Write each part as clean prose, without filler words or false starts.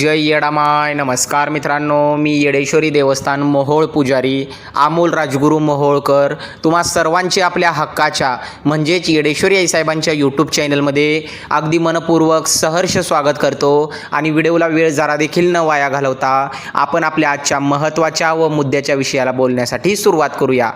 जय येडामाय. नमस्कार मित्रांनो, मी येडेश्वरी देवस्थान मोहोळ पुजारी अमोल राजगुरू मोहोळकर तुम्हा सर्वांचे आपल्या हक्काच्या म्हणजेच येडेश्वरी आईसाहेबांच्या यूट्यूब चॅनलमध्ये अगदी मनपूर्वक सहर्ष स्वागत करतो. आणि व्हिडिओला वेळ जरा देखील न वाया घालवता आपण आपल्या आजच्या महत्त्वाच्या व मुद्द्याच्या विषयाला बोलण्यासाठी सुरुवात करूया.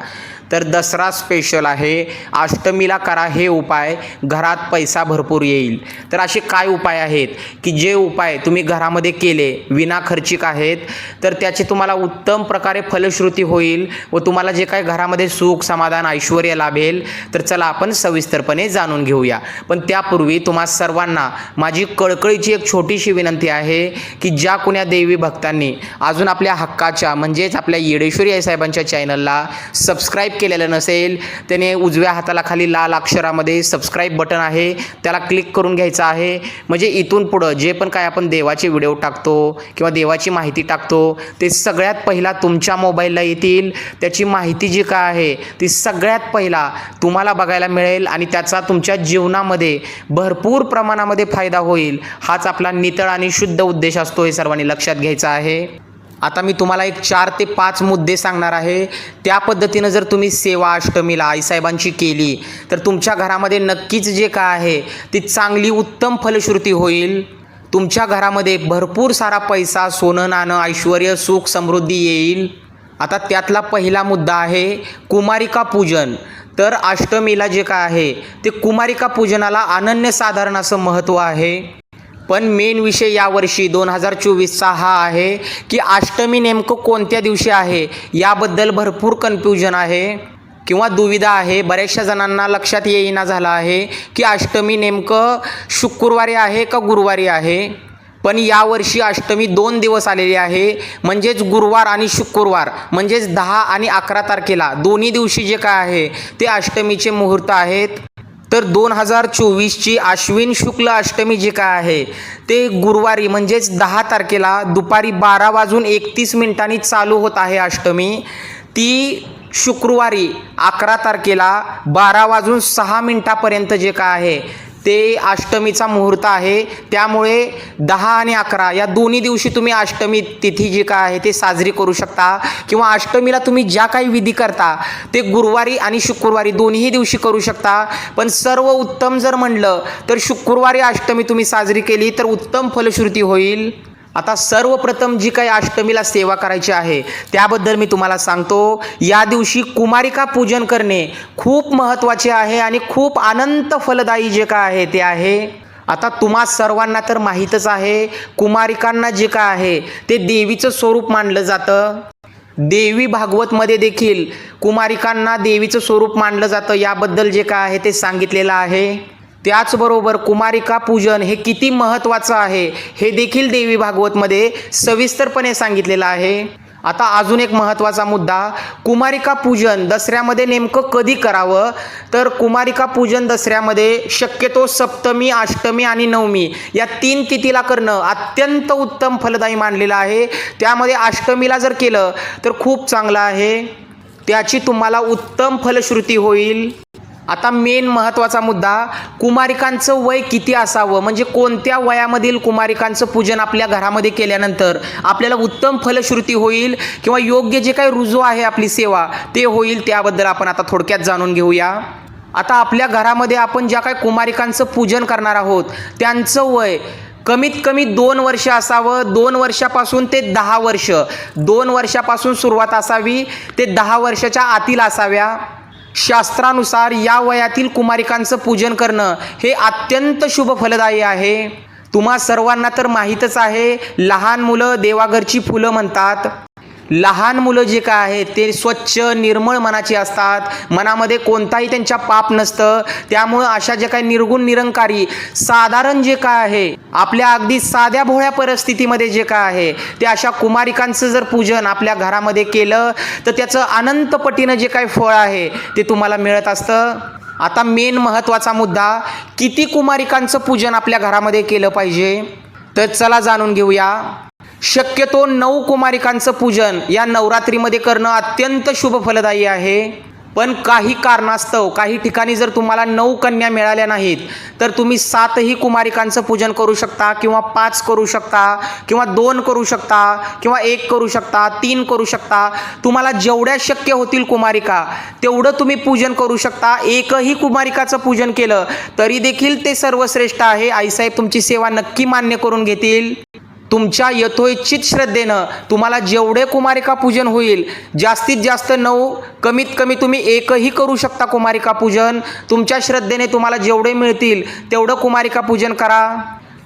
तर दसरा स्पेशल आहे. अष्टमीला करा हे उपाय, घरात पैसा भरपूर येईल. तर असे काय उपाय आहेत की जे उपाय तुम्ही घरामध्ये केले विना खर्चिक आहेत तर त्याचे तुम्हाला उत्तम प्रकारे फलश्रुती होईल व तुम्हाला जे काय घरामध्ये सुख समाधान ऐश्वर्य लाभेल. तर चला आपण सविस्तरपणे जाणून घेऊया. पण त्यापूर्वी तुम्हा सर्वांना माझी कळकळीची एक छोटीशी विनंती आहे की ज्या कुण्या देवी भक्तांनी अजून आपल्या हक्काच्या म्हणजेच आपल्या येडेश्वरी आईसाहेबांच्या चॅनलला सबस्क्राईब केलेलं नसेल त्याने उजव्या हाताला खाली लाल अक्षरामध्ये सबस्क्राईब बटन आहे त्याला क्लिक करून घ्यायचं आहे. म्हणजे इथून पुढं जे पण काय आपण देवाचे व्हिडिओ टाकतो किंवा देवाची माहिती टाकतो ते सगळ्यात पहिला तुमच्या मोबाईलला येतील. त्याची माहिती जी काय आहे ती सगळ्यात पहिला तुम्हाला बघायला मिळेल आणि त्याचा तुमच्या जीवनामध्ये भरपूर प्रमाणामध्ये फायदा होईल. हाच आपला नितळ आणि शुद्ध उद्देश असतो. हे सर्वांनी लक्षात घ्यायचं आहे. आता मी तुम्हाला एक 4 ते 5 मुद्दे सांगणार आहे. त्या पद्धतीनं जर तुम्ही सेवा अष्टमीला आईसाहेबांची केली तर तुमच्या घरामध्ये नक्कीच जे काय आहे ती चांगली उत्तम फलश्रुती होईल. तुमच्या घरामध्ये भरपूर सारा पैसा सोनं नाणं ऐश्वर्य सुख समृद्धी येईल. आता त्यातला पहिला मुद्दा आहे कुमारिका पूजन. तर अष्टमीला जे काय आहे ते कुमारिका पूजनाला अनन्यसाधारण असं महत्त्व आहे. पण मेन विषय यावर्षी 2024चा हा आहे की अष्टमी नेमकं कोणत्या दिवशी आहे याबद्दल भरपूर कन्फ्युजन आहे किंवा दुविधा आहे. बऱ्याचशा जणांना लक्षात येईना झालं आहे की अष्टमी नेमकं शुक्रवारी आहे का गुरुवारी आहे. पण यावर्षी अष्टमी 2 दिवस आलेली आहे म्हणजेच गुरुवार आणि शुक्रवार म्हणजेच 10 आणि 11 तारखेला दोन्ही दिवशी जे काय आहे ते अष्टमीचे मुहूर्त आहेत. तर 2024ची आश्विन शुक्ल अष्टमी जी काय आहे ते गुरुवारी म्हणजेच 10 तारखेला दुपारी 12:31 चालू होत आहे अष्टमी. ती शुक्रवारी 11 तारखेला 12:06 जे काय आहे ते अष्टमीचा मुहूर्त आहे. त्यामुळे 10 आणि 11 या दोन्ही दिवशी तुम्ही अष्टमी तिथी जी काय आहे ते साजरी करू शकता किंवा अष्टमीला तुम्ही ज्या काही विधी करता ते गुरुवारी आणि शुक्रवारी दोन्ही दिवशी करू शकता. पण सर्व उत्तम जर म्हणलं तर शुक्रवारी अष्टमी तुम्ही साजरी केली तर उत्तम फलश्रुती होईल. आता सर्वप्रथम जी काही अष्टमीला सेवा करायची आहे त्याबद्दल मी तुम्हाला सांगतो. या दिवशी कुमारिका पूजन करणे खूप महत्त्वाचे आहे आणि खूप अनंत फलदायी जे काय आहे ते आहे. आता तुम्हा सर्वांना तर माहीतच आहे कुमारिकांना जे काय आहे ते देवीचं स्वरूप मानलं जातं. देवी भागवतमध्ये देखील कुमारिकांना देवीचं स्वरूप मानलं जातं. याबद्दल जे काय आहे ते सांगितलेलं आहे. त्याचबरोबर कुमारिका पूजन हे किती महत्त्वाचं आहे हे देखील देवी भागवतमध्ये सविस्तरपणे सांगितलेलं आहे. आता अजून एक महत्त्वाचा मुद्दा कुमारिका पूजन दसऱ्यामध्ये नेमकं कधी करावं. तर कुमारिका पूजन दसऱ्यामध्ये शक्यतो सप्तमी अष्टमी आणि नवमी या 3 तिथीला करणं अत्यंत उत्तम फलदायी मानलेलं आहे. त्यामध्ये अष्टमीला जर केलं तर खूप चांगलं आहे. त्याची तुम्हाला उत्तम फलश्रुती होईल. आता मेन महत्त्वाचा मुद्दा कुमारिकांचं वय किती असावं म्हणजे कोणत्या वयामधील कुमारिकांचं पूजन आपल्या घरामध्ये केल्यानंतर आपल्याला उत्तम फलश्रुती होईल किंवा योग्य जे काही रुजू आहे आपली सेवा ते होईल. त्याबद्दल आपण आता थोडक्यात जाणून घेऊया. आता आपल्या घरामध्ये आपण ज्या काही कुमारिकांचं पूजन करणार आहोत त्यांचं वय कमीत कमी 2 वर्ष असावं. 2 वर्षापासून ते 10 वर्ष 2 वर्षापासून सुरुवात असावी ते 10 वर्षाच्या आतील असाव्या. शास्त्रानुसार या वयातील कुमारिकांचं पूजन करणं हे अत्यंत शुभ फलदायी आहे. तुम्हा सर्वांना तर माहीतच आहे लहान मुलं देवाघरची फुलं म्हणतात. लहान मुलं जे काय आहे ते स्वच्छ निर्मळ मनाची असतात. मनामध्ये कोणताही त्यांच्या पाप नसतं. त्यामुळं अशा जे काही निर्गुण निरंकारी साधारण जे काय आहे आपल्या अगदी साध्या भोळ्या परिस्थितीमध्ये जे काय आहे ते अशा कुमारिकांचं जर पूजन आपल्या घरामध्ये केलं तर त्याचं अनंत पटीनं जे काही फळ आहे ते तुम्हाला मिळत असतं. आता मेन महत्त्वाचा मुद्दा किती कुमारिकांचं पूजन आपल्या घरामध्ये केलं पाहिजे तर चला जाणून घेऊया. शक्यतो 9 कुमारिकांचं पूजन या नवरात्रीमध्ये करणं अत्यंत शुभ फलदायी आहे. पण काही कारणास्तव काही ठिकाणी जर तुम्हाला 9 कन्या मिळाल्या नाहीत तर तुम्ही 7ही कुमारिकांचं पूजन करू शकता, किंवा 5 करू शकता, किंवा 2 करू शकता, किंवा 1 करू शकता, 3 करू शकता. तुम्हाला जेवढ्या शक्य होतील कुमारिका तेवढं तुम्ही पूजन करू शकता. एकही कुमारिकाचं पूजन केलं तरी देखील ते सर्वश्रेष्ठ आहे. आईसाहेब तुमची सेवा नक्की मान्य करून घेतील. तुमच्या यथोइच्छित श्रद्धेनं तुम्हाला जेवढे कुमारिका पूजन होईल, जास्तीत जास्त 9, कमीत कमी तुम्ही 1ही करू शकता कुमारिका पूजन. तुमच्या श्रद्धेने तुम्हाला जेवढे मिळतील तेवढं कुमारिका पूजन करा.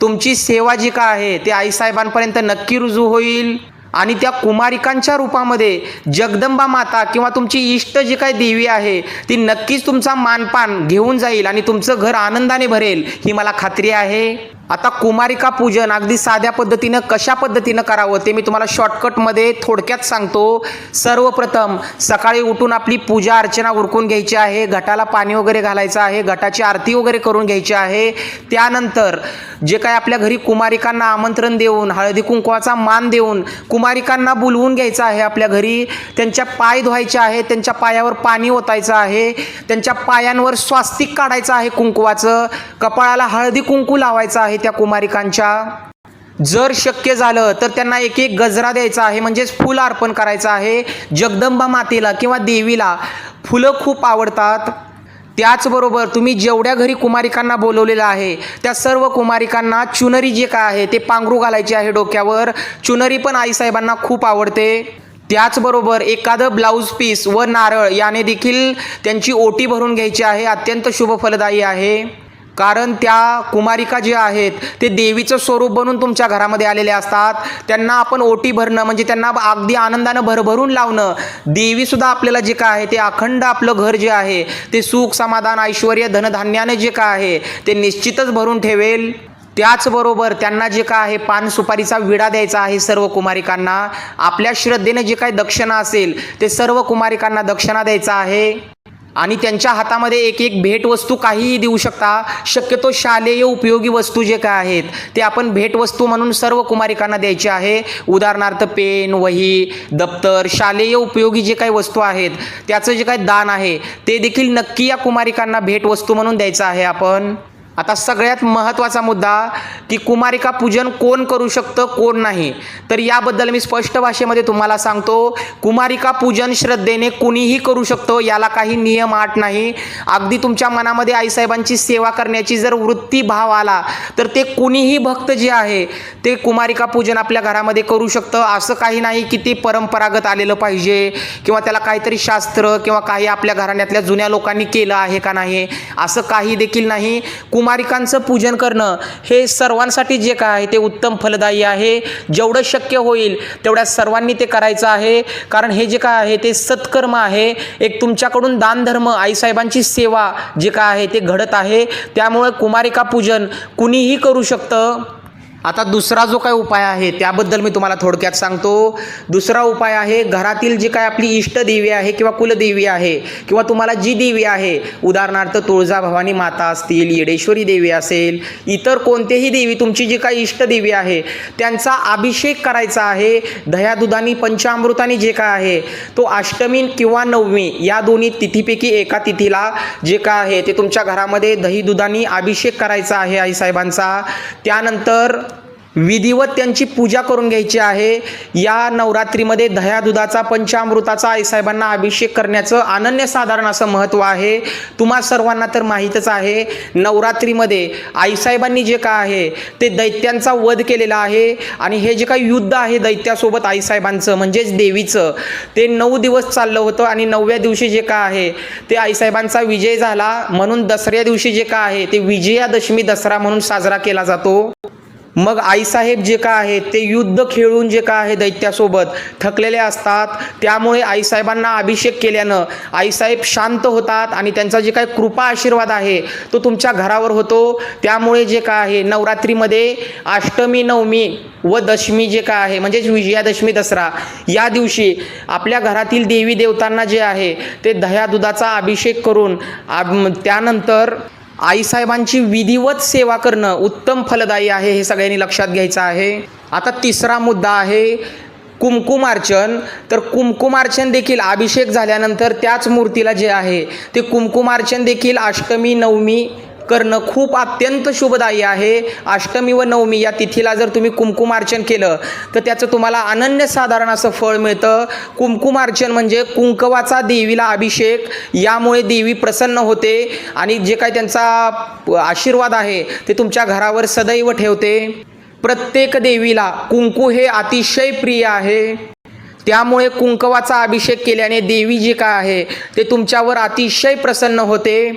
तुमची सेवा जी काय आहे ते आईसाहेबांपर्यंत नक्की रुजू होईल आणि त्या कुमारिकांच्या रूपामध्ये जगदंबा माता किंवा तुमची इष्ट जी काही देवी आहे ती नक्कीच तुमचा मानपान घेऊन जाईल आणि तुमचं घर आनंदाने भरेल, ही मला खात्री आहे. आता कुमारिका पूजन अगदी साध्या पद्धतीनं कशा पद्धतीनं करावं ते मी तुम्हाला शॉर्टकटमध्ये थोडक्यात सांगतो. सर्वप्रथम सकाळी उठून आपली पूजा अर्चना उरकून घ्यायची आहे, घटाला पाणी वगैरे घालायचं आहे, घटाची आरती वगैरे करून घ्यायची आहे. त्यानंतर जे काय आपल्या घरी कुमारिकांना आमंत्रण देऊन हळदी कुंकवाचा मान देऊन कुमारिकांना बोलवून घ्यायचं आहे आपल्या घरी. त्यांच्या पाय धुवायचे आहे, त्यांच्या पायावर पाणी ओतायचं आहे, त्यांच्या पायांवर स्वास्तिक काढायचं आहे कुंकवाचं, कपाळाला हळदी कुंकू लावायचं आहे त्या कुमारिकांच्या. जर शक्य झालं तर त्यांना एक एक गजरा द्यायचा आहे, म्हणजेच फुल अर्पण करायचं आहे. जगदंबा मातेला किंवा देवीला फुलं खूप आवडतात. त्याचबरोबर तुम्ही जेवढ्या घरी कुमारिकांना बोलवलेलं आहे त्या सर्व कुमारिकांना चुनरी जे काय आहे ते पांघरू घालायचे आहे डोक्यावर. चुनरी पण आईसाहेबांना खूप आवडते. त्याचबरोबर एखादं ब्लाऊज पीस व नारळ याने देखील त्यांची ओटी भरून घ्यायची आहे. अत्यंत शुभ फलदायी आहे, कारण त्या कुमारिका जे आहेत ते देवीचं स्वरूप बनून तुमच्या घरामध्ये आलेले असतात. त्यांना आपण ओटी भरणं म्हणजे त्यांना अगदी आनंदानं भरभरून लावणं. देवीसुद्धा आपल्याला जे काय आहे ते अखंड आपलं घर जे आहे ते सुख समाधान ऐश्वर धनधान्याने जे काय आहे ते निश्चितच भरून ठेवेल. त्याचबरोबर त्यांना जे काय आहे पान सुपारीचा विडा द्यायचा आहे सर्व कुमारिकांना. आपल्या श्रद्धेने जे काही दक्षिणा असेल ते सर्व कुमारिकांना दक्षिणा द्यायचा आहे. आणि त्यांच्या हातामध्ये एक एक भेटवस्तू काहीही देऊ शकता. शक्यतो शालेय उपयोगी वस्तू जे काय आहेत ते आपण भेटवस्तू म्हणून सर्व कुमारिकांना द्यायचे आहे. उदाहरणार्थ पेन, वही, दप्तर, शालेय उपयोगी जे काही वस्तू आहेत त्याचं जे काही दान आहे ते देखील नक्की या कुमारिकांना भेटवस्तू म्हणून द्यायचं आहे आपण. आता सगळ्यात महत्त्वाचा मुद्दा की कुमारिका पूजन कोण करू शकतं कोण नाही, तर याबद्दल मी स्पष्ट भाषेमध्ये तुम्हाला सांगतो. कुमारिका पूजन श्रद्धेने कुणीही करू शकतो, याला काही नियम अट नाही. अगदी तुमच्या मनामध्ये आईसाहेबांची सेवा करण्याची जर वृत्ती भाव आला तर ते कुणीही भक्त जे आहे ते कुमारिका पूजन आपल्या घरामध्ये करू शकतं. असं काही नाही की ते परंपरागत आलेलं पाहिजे किंवा त्याला काहीतरी शास्त्र किंवा काही आपल्या घराण्यातल्या जुन्या लोकांनी केलं आहे का नाही, असं काही देखील नाही. कुमारिकांचं पूजन करणं हे सर्वांसाठी जे काय आहे ते उत्तम फलदायी आहे. जेवढं शक्य होईल तेवढ्या सर्वांनी ते करायचं आहे, कारण हे जे काय आहे ते सत्कर्म आहे. एक तुमच्याकडून दानधर्म आईसाहेबांची सेवा जे काय आहे ते घडत आहे. त्यामुळे कुमारिका पूजन कुणीही करू शकतं. आता दुसरा जो काय उपाय आहे त्याबद्दल मी तुम्हाला थोडक्यात सांगतो. दुसरा उपाय आहे घरातील जी काय आपली इष्टदेवी आहे किंवा कुलदेवी आहे किंवा तुम्हाला जी देवी आहे, उदाहरणार्थ तुळजाभवानी माता असतील, येडेश्वरी देवी असेल, इतर कोणतेही देवी तुमची जी काही इष्टदेवी आहे त्यांचा अभिषेक करायचा आहे. दह्या दुधानी पंचामृतानी जे काय आहे तो अष्टमी किंवा नवमी या दोन्ही तिथीपैकी एका तिथीला जे काय आहे ते तुमच्या घरामध्ये दही दुधानी अभिषेक करायचा आहे आईसाहेबांचा. त्यानंतर विधिवत त्यांची पूजा करून घ्यायची आहे. या नवरात्रीमध्ये दह्या दुधाचा पंचामृताचा आईसाहेबांना अभिषेक करण्याचं अनन्यसाधारण असं महत्त्व आहे. तुम्हा सर्वांना तर माहीतच आहे नवरात्रीमध्ये आईसाहेबांनी जे काय आहे ते दैत्यांचा वध केलेला आहे आणि हे जे काही युद्ध आहे दैत्यासोबत आईसाहेबांचं म्हणजेच देवीचं ते 9 दिवस चाललं होतं आणि 9व्या दिवशी जे काय आहे ते आईसाहेबांचा विजय झाला. म्हणून दसऱ्या दिवशी जे काय आहे ते विजयादशमी दसरा म्हणून साजरा केला जातो. मग आईसाहेब जे काय आहे ते युद्ध खेळून जे काय आहे दैत्यासोबत थकलेले असतात. त्यामुळे आईसाहेबांना अभिषेक केल्यानं आईसाहेब शांत होतात आणि त्यांचा जे काही कृपा आशीर्वाद आहे तो तुमच्या घरावर होतो. त्यामुळे जे काय आहे नवरात्रीमध्ये अष्टमी, नवमी व दशमी जे काय आहे म्हणजेच विजयादशमी दसरा या दिवशी आपल्या घरातील देवी देवतांना जे आहे ते दह्या दुधाचा अभिषेक करून त्यानंतर आईसाहेबांची विधिवत सेवा करणं उत्तम फलदायी आहे, हे सगळ्यांनी लक्षात घ्यायचं आहे. आता तिसरा मुद्दा आहे कुमकुमार्चन, तर कुमकुमार्चन देखील अभिषेक झाल्यानंतर त्याच मूर्तीला जे आहे ते कुमकुमार्चन देखील अष्टमी नवमी करणं खूप अत्यंत शुभदायी आहे. अष्टमी व नवमी या तिथीला जर तुम्ही कुमकुमार्चन केलं तर त्याचं तुम्हाला अनन्यसाधारण असं फळ मिळतं. कुमकुमार्चन म्हणजे कुंकवाचा देवीला अभिषेक, यामुळे देवी प्रसन्न होते आणि जे काही त्यांचा आशीर्वाद आहे ते तुमच्या घरावर सदैव ठेवते. प्रत्येक देवीला कुंकू हे अतिशय प्रिय आहे, त्यामुळे कुंकवाचा अभिषेक केल्याने देवी जी काय आहे ते तुमच्यावर अतिशय प्रसन्न होते.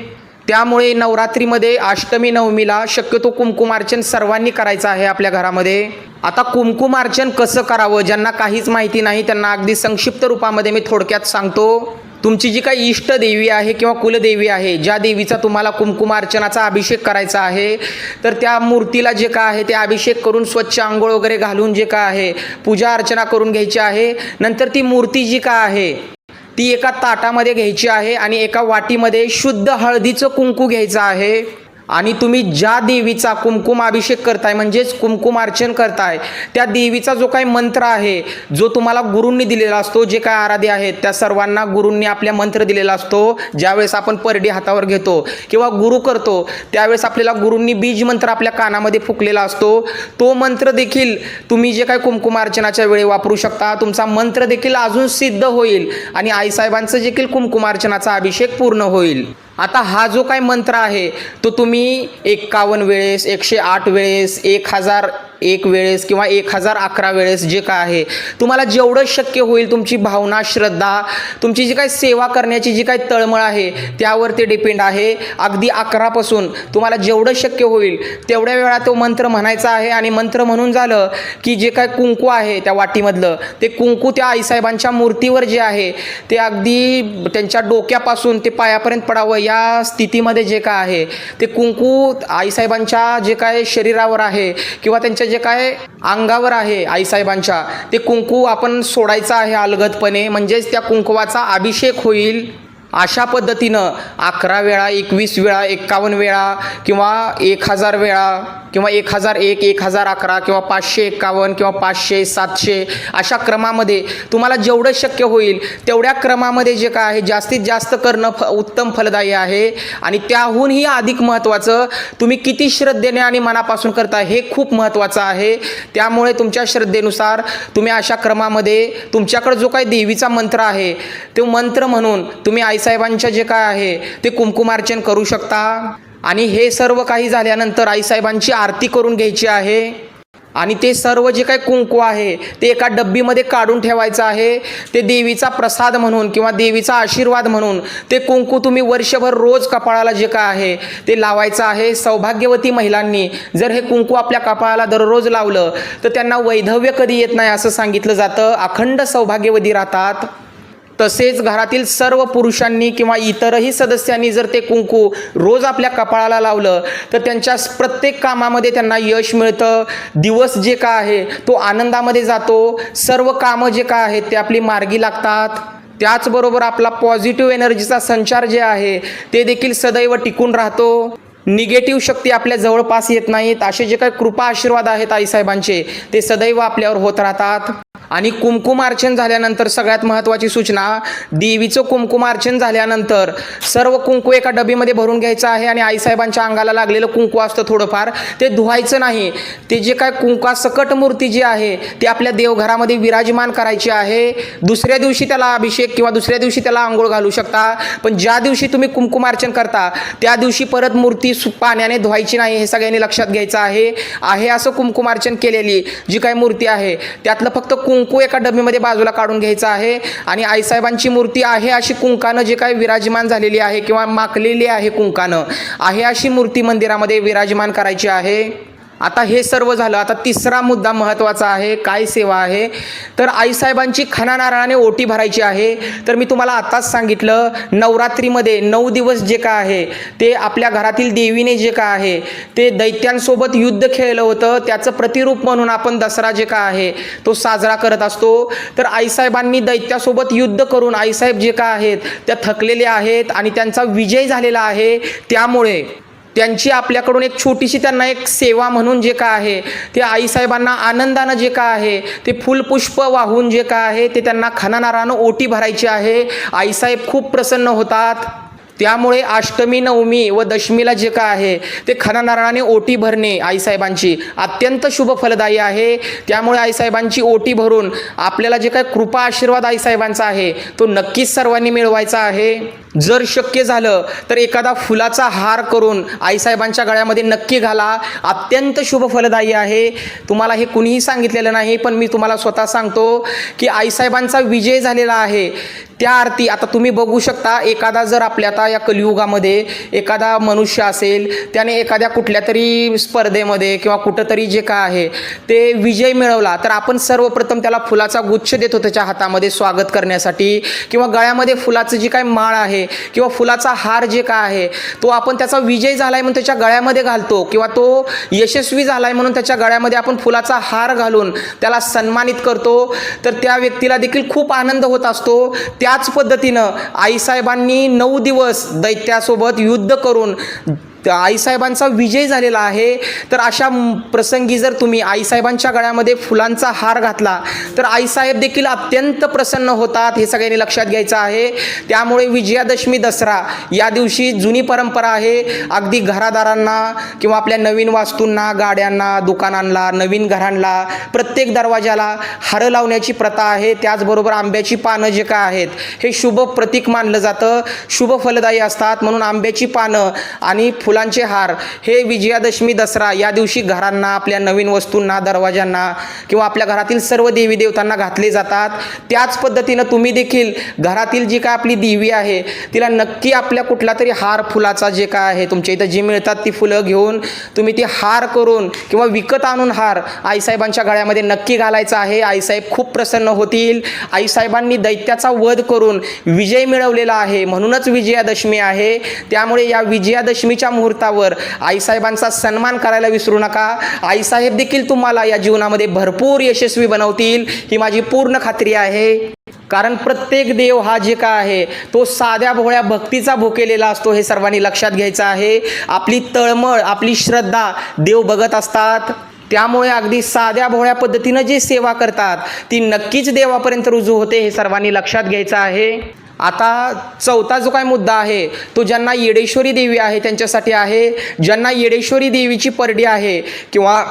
त्यामुळे नवरात्रीमध्ये अष्टमी नवमीला शक्यतो कुमकुमार्चन सर्वांनी करायचं आहे आपल्या घरामध्ये. आता कुमकुमार्चन कसं करावं, ज्यांना काहीच माहिती नाही त्यांना अगदी संक्षिप्त रूपामध्ये मी थोडक्यात सांगतो. तुमची जी काही इष्ट देवी आहे किंवा कुलदेवी आहे, ज्या देवीचा तुम्हाला कुमकुमार्चनाचा अभिषेक करायचा आहे, तर त्या मूर्तीला जे काय आहे ते अभिषेक करून स्वच्छ अंघोळ वगैरे घालून जे काय आहे पूजा अर्चना करून घ्यायची आहे. नंतर ती मूर्ती जी काय आहे ती एका ताटामध्ये घ्यायची आहे आणि एका वाटीमध्ये शुद्ध हळदीचं कुंकू घ्यायचं आहे. आणि तुम्ही ज्या देवीचा कुमकुम अभिषेक करताय म्हणजेच कुमकुमार्चन करताय त्या देवीचा जो काही मंत्र आहे, जो तुम्हाला गुरूंनी दिलेला असतो, जे काय आराध्य आहेत त्या सर्वांना गुरूंनी आपल्या मंत्र दिलेला असतो. ज्यावेळेस आपण परडी हातावर घेतो किंवा गुरु करतो त्यावेळेस आपल्याला गुरूंनी बीज मंत्र आपल्या कानामध्ये फुकलेला असतो. तो मंत्र देखील तुम्ही जे काही कुमकुमार्चनाच्या वेळी वापरू शकता. तुमचा मंत्र देखील अजून सिद्ध होईल आणि आईसाहेबांचं देखील कुमकुमार्चनाचा अभिषेक पूर्ण होईल. आता हा जो काही मंत्र आहे तो तुम्ही 51 वेळेस, 108 वेळेस, 1001 वेळेस किंवा 1011 वेळेस जे काय आहे तुम्हाला जेवढं शक्य होईल, तुमची भावना, श्रद्धा, तुमची जी काही सेवा करण्याची जी काही तळमळ आहे त्यावर ते डिपेंड आहे. अगदी 11 पासून तुम्हाला जेवढं शक्य होईल तेवढ्या वेळा तो मंत्र म्हणायचा आहे. आणि मंत्र म्हणून झालं की जे काय कुंकू आहे त्या वाटीमधलं ते कुंकू त्या आईसाहेबांच्या मूर्तीवर जे आहे ते अगदी त्यांच्या डोक्यापासून ते पायापर्यंत पडावं या स्थितीमध्ये जे काय आहे ते कुंकू आईसाहेबांच्या जे काय शरीरावर आहे किंवा त्यांच्या जे काय अंगावर आहे आईसाहेबांच्या, ते कुंकू आपण सोडायचं आहे अलगदपणे, म्हणजेच त्या कुंकवाचा अभिषेक होईल. अशा पद्धतीनं 11 वेळा, 21 वेळा, 51 वेळा किंवा 1000 वेळा किंवा 1001, 1011 किंवा 551 किंवा 500, 700 अशा क्रमामध्ये तुम्हाला जेवढं शक्य होईल तेवढ्या क्रमामध्ये जे काय आहे जास्तीत जास्त करणं उत्तम फलदायी आहे. आणि त्याहूनही अधिक महत्त्वाचं, तुम्ही किती श्रद्धेने आणि मनापासून करता हे खूप महत्त्वाचं आहे. त्यामुळे तुमच्या श्रद्धेनुसार तुम्ही अशा क्रमामध्ये तुमच्याकडे जो काही देवीचा मंत्र आहे तो मंत्र म्हणून तुम्ही आईसाहेबांच्या जे काय आहे ते कुमकुमार्चन करू शकता. आणि हे सर्व काही झाल्यानंतर आईसाहेबांची आरती करून घ्यायची आहे. आणि ते सर्व जे काही कुंकू आहे ते एका डब्बीमध्ये काढून ठेवायचं आहे. ते देवीचा प्रसाद म्हणून किंवा देवीचा आशीर्वाद म्हणून ते कुंकू तुम्ही वर्षभर रोज कपाळाला जे काय आहे ते लावायचं आहे. सौभाग्यवती महिलांनी जर हे कुंकू आपल्या कपाळाला दररोज लावलं तर त्यांना वैधव्य कधी येत नाही असं सांगितलं जातं. अखंड सौभाग्यवती राहतात. तसेच घरातील सर्व पुरुषांनी किंवा इतरही सदस्यांनी जर ते कुंकू रोज आपल्या कपाळाला लावलं तर त्यांच्या प्रत्येक कामामध्ये त्यांना यश मिळतं. दिवस जे काय आहे तो आनंदामध्ये जातो. सर्व कामं जे काय आहेत ते आपली मार्गी लागतात. त्याचबरोबर आपला पॉझिटिव्ह एनर्जीचा संचार जे आहे ते देखील सदैव टिकून राहतो. निगेटिव्ह शक्ती आपल्या जवळपास येत नाहीत. असे जे काही कृपा आशीर्वाद आहेत आईसाहेबांचे ते सदैव आपल्यावर होत राहतात. आणि कुमकुमार्चन झाल्यानंतर सगळ्यात महत्त्वाची सूचना, देवीचं कुमकुमार्चन झाल्यानंतर सर्व कुंकू एका डबीमध्ये भरून घ्यायचं आहे. आणि आईसाहेबांच्या अंगाला लागलेलं कुंकू असतं थोडंफार, ते धुवायचं नाही. ते जे काय कुंकासकट मूर्ती जी आहे ती आपल्या देवघरामध्ये विराजमान करायची आहे. दुसऱ्या दिवशी त्याला अभिषेक किंवा दुसऱ्या दिवशी त्याला आंघोळ घालू शकता. पण ज्या दिवशी तुम्ही कुमकुमार्चन करता त्या दिवशी परत मूर्ती पाण्याने धुवायची नाही, हे सगळ्यांनी लक्षात घ्यायचं आहे. असं कुमकुमार्चन केलेली जी काही मूर्ती आहे त्यातलं फक्त कुंकू एका डबीमध्ये बाजूला काढून घ्यायचं आहे. आणि आईसाहेबांची मूर्ती आहे अशी कुंकानं जे काही विराजमान झालेली आहे किंवा माखलेली आहे कुंकानं आहे अशी मूर्ती मंदिरामध्ये विराजमान करायची आहे. आता हे सर्व झालं. आता तिसरा मुद्दा महत्त्वाचा आहे, काय सेवा आहे तर आईसाहेबांची खणा नारळाने ओटी भरायची आहे. तर मी तुम्हाला आताच सांगितलं, नवरात्रीमध्ये 9 दिवस जे काय आहे ते आपल्या घरातील देवीने जे काय आहे ते दैत्यांसोबत युद्ध खेळलं होतं, त्याचं प्रतिरूप म्हणून आपण दसरा जे काय आहे तो साजरा करत असतो. तर आईसाहेबांनी दैत्यासोबत युद्ध करून आईसाहेब जे काय आहेत त्या थकलेले आहेत आणि त्यांचा विजय झालेला आहे. त्यामुळे त्यांची आपल्याकडून एक छोटीशी त्यांना एक सेवा म्हणून जे काय आहे ते आईसाहेबांना आनंदानं जे काय आहे ते फुलपुष्प वाहून जे काय आहे ते त्यांना खणानारानं ओटी भरायची आहे. आईसाहेब खूप प्रसन्न होतात. त्यामुळे अष्टमी, नवमी व दशमीला जे काय आहे ते खणानारळाने ओटी भरणे आईसाहेबांची अत्यंत शुभ फलदायी आहे. त्यामुळे आईसाहेबांची ओटी भरून आपल्याला जे काय कृपा आशीर्वाद आईसाहेबांचा आहे तो नक्कीच सर्वांनी मिळवायचा आहे. जर शक्य झालं तर एखादा फुलाचा हार करून आईसाहेबांच्या गळ्यामध्ये नक्की घाला. अत्यंत शुभ फलदायी आहे. तुम्हाला हे कुणीही सांगितलेलं नाही, पण मी तुम्हाला स्वतः सांगतो की आईसाहेबांचा विजय झालेला आहे. त्या अर्थी आता तुम्ही बघू शकता, एखादा जर आपल्या आता या कलियुगामध्ये एखादा मनुष्य असेल, त्याने एखाद्या कुठल्या तरी स्पर्धेमध्ये किंवा कुठंतरी जे काय आहे ते विजय मिळवला, तर आपण सर्वप्रथम त्याला फुलाचा गुच्छ देतो त्याच्या हातामध्ये स्वागत करण्यासाठी, किंवा गळ्यामध्ये फुलाचं जी काय माळ आहे किंवा फुलाचा हार जे काय आहे तो आपण त्याचा विजय झालाय म्हणून त्याच्या गळ्यामध्ये घालतो, किंवा तो यशस्वी झालाय म्हणून त्याच्या गळ्यामध्ये आपण फुलाचा हार घालून त्याला सन्मानित करतो. तर त्या व्यक्तीला देखील खूप आनंद होत असतो. त्याच पद्धतीनं आईसाहेबांनी 9 दिवस दैत्यासोबत युद्ध करून आईसाहेबांचा विजय झालेला आहे. तर अशा प्रसंगी जर तुम्ही आईसाहेबांच्या गळ्यामध्ये फुलांचा हार घातला तर आईसाहेब देखील अत्यंत प्रसन्न होतात. हे सगळ्यांनी लक्षात घ्यायचं आहे. त्यामुळे विजयादशमी, दसरा या दिवशी जुनी परंपरा आहे, अगदी घरादारांना किंवा आपल्या नवीन वास्तूंना, गाड्यांना, दुकानांना, नवीन घरांना, प्रत्येक दरवाजाला हार लावण्याची प्रथा आहे. त्याचबरोबर आंब्याची पानं जे काय आहेत हे शुभ प्रतीक मानलं जातं, शुभ फलदायी असतात. म्हणून आंब्याची पानं आणि फुलांचे हार हे विजयादशमी, दसरा या दिवशी घरांना, आपल्या नवीन वस्तूंना, दरवाजांना किंवा आपल्या घरातील सर्व देवी देवतांना घातले जातात. त्याच पद्धतीनं तुम्ही देखील घरातील जी काय आपली देवी आहे तिला नक्की आपल्या कुठला तरी हार फुलाचा जे काय आहे तुमच्या इथं जी मिळतात ती फुलं घेऊन तुम्ही ती हार करून किंवा विकत आणून हार आईसाहेबांच्या गळ्यामध्ये नक्की घालायचा आहे. आईसाहेब खूप प्रसन्न होतील. आईसाहेबांनी दैत्याचा वध करून विजय मिळवलेला आहे, म्हणूनच विजयादशमी आहे. त्यामुळे या विजयादशमीच्या मुहूर्तावर आईसाहेबांचा सन्मान करायला विसरू नका. आईसाहेब देखील तुम्हाला या जीवनामध्ये भरपूर यशस्वी बनवतील ही माझी पूर्ण खात्री आहे. कारण प्रत्येक देव हा जे काय आहे तो साध्या भोळ्या भक्तीचा भुकेलेला असतो, हे सर्वांनी लक्षात घ्यायचं आहे. आपली तळमळ, आपली श्रद्धा देव बघत असतात. त्यामुळे अगदी साध्या भोळ्या पद्धतीनं जी सेवा करतात ती नक्कीच देवापर्यंत रुजू होते, हे सर्वांनी लक्षात घ्यायचं आहे. आता चौथा जो काय मुद्दा आहे तो ज्यांना येडेश्वरी देवी आहे त्यांच्यासाठी आहे. ज्यांना येडेश्वरी देवीची परडी आहे किंवा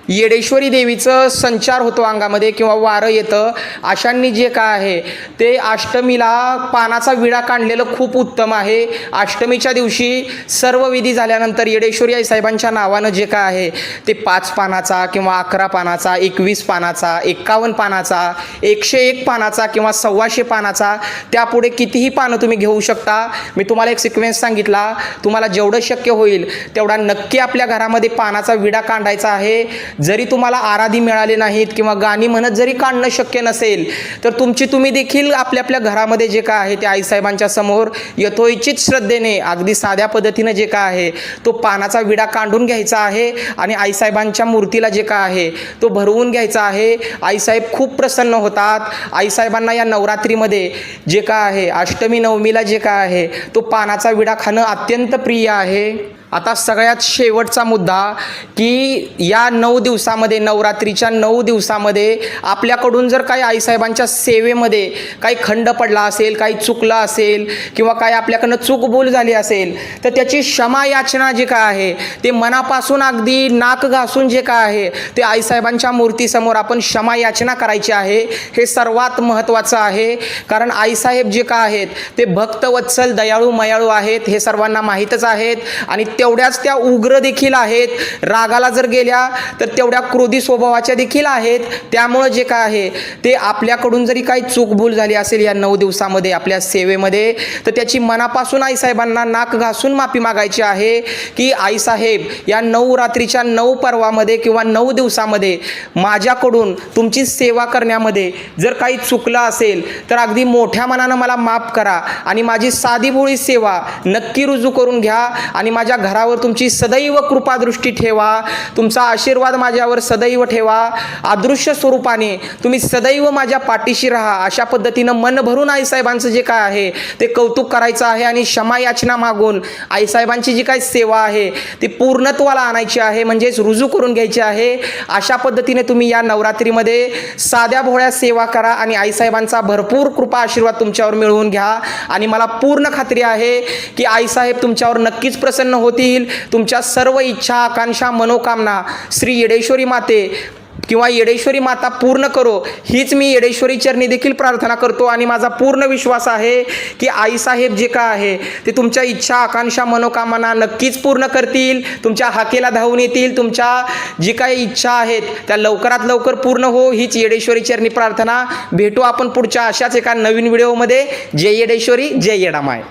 येडेश्वरी देवीचं संचार होतो अंगामध्ये किंवा वारं येतं, अशांनी जे काय आहे ते अष्टमीला पानाचा विडा काढलेलं खूप उत्तम आहे. अष्टमीच्या दिवशी सर्व विधी झाल्यानंतर येडेश्वरी आईसाहेबांच्या नावानं जे काय आहे ते 5 पानाचा किंवा 11 पानाचा, 21 पानाचा, 51 पानाचा, 101 पानाचा किंवा 125 पानाचा, त्यापुढे कितीही पानं तुम्ही घेऊ शकता. मी तुम्हाला एक सिक्वेन्स सांगितला, तुम्हाला जेवढं शक्य होईल तेवढा नक्की आपल्या घरामध्ये पानाचा विडा काढायचा आहे. जरी तुम्हाला आराधी मिळाले नाहीत किंवा गाणी म्हणत जरी काढणं शक्य नसेल तर तुम्ही देखील आपल्या आपल्या घरामध्ये जे काय आहे ते आईसाहेबांच्या समोर यथोचित श्रद्धेने अगदी साध्या पद्धतीनं जे काय आहे तो पानाचा विडा काढून घ्यायचा आहे आणि आईसाहेबांच्या मूर्तीला जे काय आहे तो भरवून घ्यायचा आहे. आईसाहेब खूप प्रसन्न होतात. आईसाहेबांना या नवरात्रीमध्ये जे काय आहे अष्टमी, नवमीला जे काय आहे तो पानाचा विडा खाणं अत्यंत प्रिय आहे. आता सगळ्यात शेवटचा मुद्दा की या 9 दिवसामध्ये, नवरात्रीच्या 9 दिवसामध्ये आपल्याकडून जर काही आईसाहेबांच्या सेवेमध्ये काही खंड पडला असेल, काही चुकलं असेल किंवा काही आपल्याकडनं चूकभूल झाली असेल तर त्याची क्षमा याचना जे काय आहे ते मनापासून अगदी नाक घासून जे काय आहे ते आईसाहेबांच्या मूर्तीसमोर आपण क्षमा याचना करायची आहे. हे सर्वात महत्त्वाचं आहे. कारण आईसाहेब जे काय आहेत ते भक्तवत्सल, दयाळू, मयाळू आहेत, हे सर्वांना माहीतच आहेत. आणि तेवढ्याच त्या उग्र देखील आहेत. रागाला जर गेल्या तर तेवढ्या क्रोधी स्वभावाच्या देखील आहेत. त्यामुळं जे काय आहे ते आपल्याकडून जरी काही चूकभूल झाली असेल या 9 दिवसामध्ये आपल्या सेवेमध्ये तर त्याची मनापासून आईसाहेबांना नाक घासून माफी मागायची आहे की आईसाहेब या नवरात्रीच्या 9 पर्वामध्ये किंवा 9 दिवसामध्ये माझ्याकडून तुमची सेवा करण्यामध्ये जर काही चुकलं असेल तर अगदी मोठ्या मनानं मला माफ करा आणि माझी साधी भोळी सेवा नक्की रुजू करून घ्या आणि माझ्या घरावर तुमची सदैव कृपादृष्टी ठेवा, तुमचा आशीर्वाद माझ्यावर सदैव ठेवा, अदृश्य स्वरूपाने तुम्ही सदैव माझ्या पाठीशी राहा. अशा पद्धतीनं मन भरून आईसाहेबांचं जे काय आहे ते कौतुक करायचं आहे आणि क्षमा याचना मागून आईसाहेबांची जी काय सेवा आहे ती पूर्णत्वाला आणायची आहे, म्हणजेच रुजू करून घ्यायची आहे. अशा पद्धतीने तुम्ही या नवरात्रीमध्ये साध्या भोळ्या सेवा करा आणि आईसाहेबांचा भरपूर कृपा आशीर्वाद तुमच्यावर मिळवून घ्या. आणि मला पूर्ण खात्री आहे की आईसाहेब तुमच्यावर नक्कीच प्रसन्न होतील. तुमच्या सर्व इच्छा, आकांक्षा, मनोकामना श्री येडेश्वरी माते किंवा येडेश्वरी माता पूर्ण करो, हीच मी येडेश्वरी चरणी देखील प्रार्थना करतो. आणि माझा पूर्ण विश्वास आहे की आईसाहेब जे काय आहे ते तुमच्या इच्छा, आकांक्षा, मनोकामना नक्कीच पूर्ण करतील, तुमच्या हाकेला धावून येतील. तुमच्या जी काही इच्छा आहेत त्या लवकरात लवकर पूर्ण हो, हीच येडेश्वरी चरणी प्रार्थना. भेटू आपण पुढच्या अशाच एका नवीन व्हिडिओमध्ये. जय येडेश्वरी, जय येडामाय.